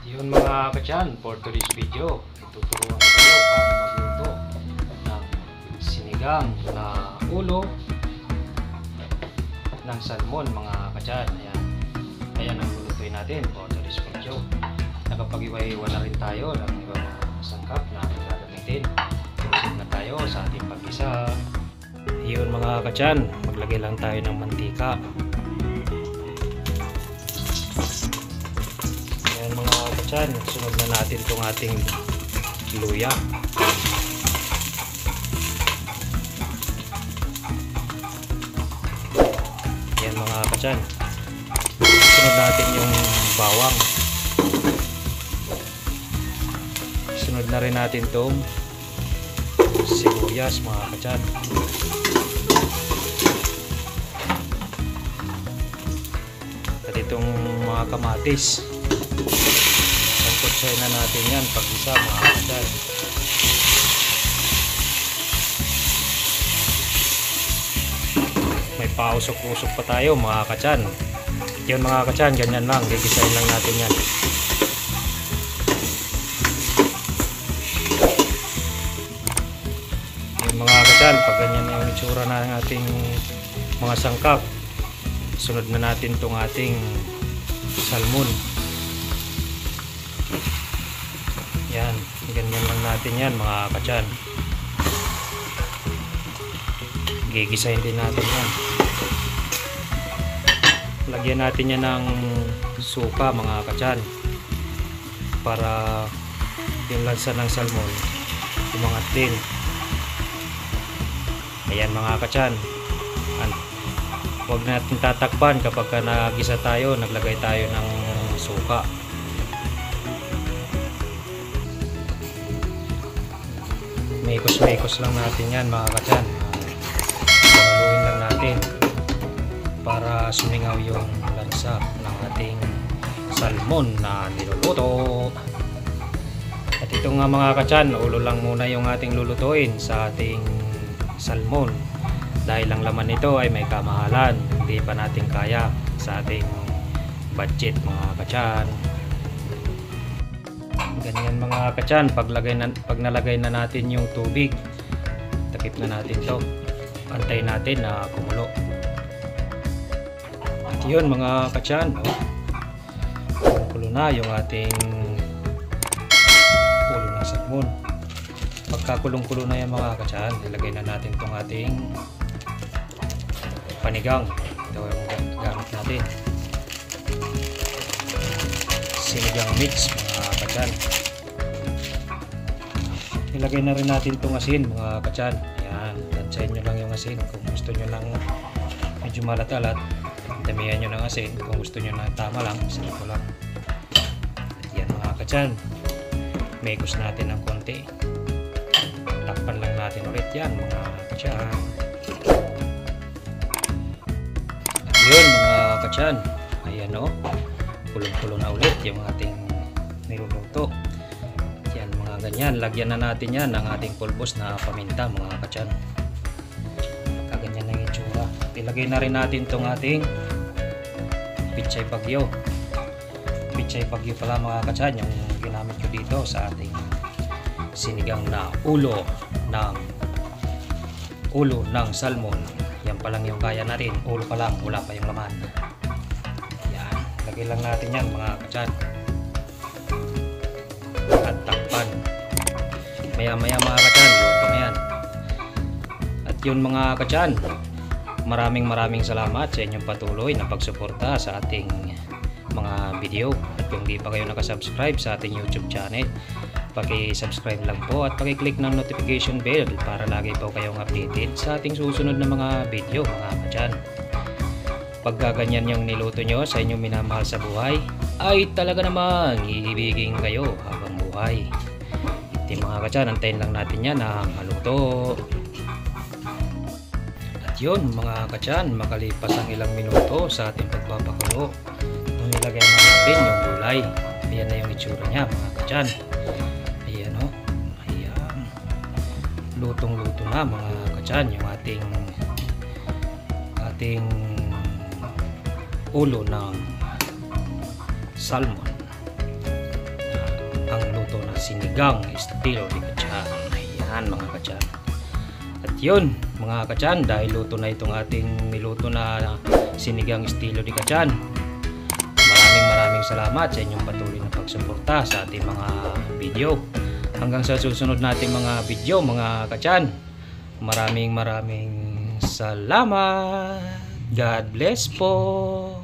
Yun mga kachan, for today's video, ituturuan ko kayo paano magluto ng sinigang na ulo ng salmon mga kachan. Ayan ang lulutuin natin for today's video. Nakapag-iwa-iwa na rin tayo ng ibang sangkap na gagamitin. Susunod na tayo sa ating pag-isa. Yun mga kachan, maglagay lang tayo ng mantika. Sunod na natin itong ating luya. Yan mga kachan. Sunod natin yung bawang. Sunod na rin natin itong sibuyas mga kachan. At itong mga kamatis. Kutsahin na natin yan pag isa mga kachan. May pausok-usok pa tayo mga kachan. Yun mga kachan, ganyan lang, gigisahin lang natin yan. Yun mga kachan, pag ganyan yung itsura na ng ating mga sangkap, sunod na natin itong ating salmon. Yan, ganyan lang natin yan mga kachan. Gigisahin din natin yan. Lagyan natin yan ng suka mga kachan para yung lansa ng salmon umangat din. Ayan mga kachan, huwag natin tatakpan kapag nagisa tayo, naglagay tayo ng suka. Mekos-mekos lang natin yan mga kachan. Haluin lang natin para sumingaw yung lansa ng ating salmon na niluluto. At ito nga mga kachan, ulo lang muna yung ating lulutuin sa ating salmon. Dahil ang laman nito ay may kamahalan, hindi pa natin kaya sa ating budget mga kachan. Ganyan mga kachan, pag nalagay na natin yung tubig, takip na natin to, antayin natin na kumulo. At yun mga kachan, kumulo na yung ating ulo ng salmon. Pagkakulong-kulo na yan mga kachan, ilagay na natin tong ating panigang. Ito yung gamit natin, sinigang mix mga kachan. Ilagay na rin natin itong asin mga kachan. Ayan, tansyahin nyo lang yung asin. Kung gusto nyo lang medyo malat-alat, damihan nyo ng asin. Kung gusto nyo na tama lang, sarap lang. Ayan mga kachan, mekos natin ng konti. Takpan lang natin ulit yan mga kachan. At yun mga kachan, ayan o, kulong-kulong na ulit yung ating niluluto. Yan mga ganyan, lagyan na natin yan ng ating pulbos na paminta mga kachan. Kaganyan na yung itsura. Ilagay na rin natin itong ating pichay bagyo. Pichay bagyo pala mga kachan yung ginamit ko dito sa ating sinigang na ulo ng salmon. Yan pa lang yung kaya natin, ulo pa lang, wala pa yung laman. Yan, lagay lang natin yan mga kachan. At takpan. Maya-maya mga kachan, luto na yan. At yun mga kachan, maraming salamat sa inyong patuloy na pagsuporta sa ating mga video. At kung di pa kayo nakasubscribe sa ating YouTube channel, paki-subscribe lang po at paki-click ng notification bell para lagi po kayong updated sa ating susunod na mga video mga kachan. Pag gaganyan yung niluto nyo sa inyong minamahal sa buhay, ay talaga namang iibigin kayo habang buhay. Ito mga kachan, antayin lang natin yan na maluto. At yun mga kachan, makalipas ang ilang minuto sa ating pagpapakulo, nung nilagay na natin yung gulay. Ayan na yung itsura niya mga kachan. Ayan o, ayan, lutong-luto na mga kachan yung ating ulo ng salmon. sinigang estilo di kachan. Ayan mga kachan. At yun mga kachan, dahil luto na itong ating niluto na sinigang estilo di kachan. Maraming salamat sa inyong patuloy na pagsuporta sa ating mga video. Hanggang sa susunod nating mga video mga kachan. Maraming salamat. God bless po.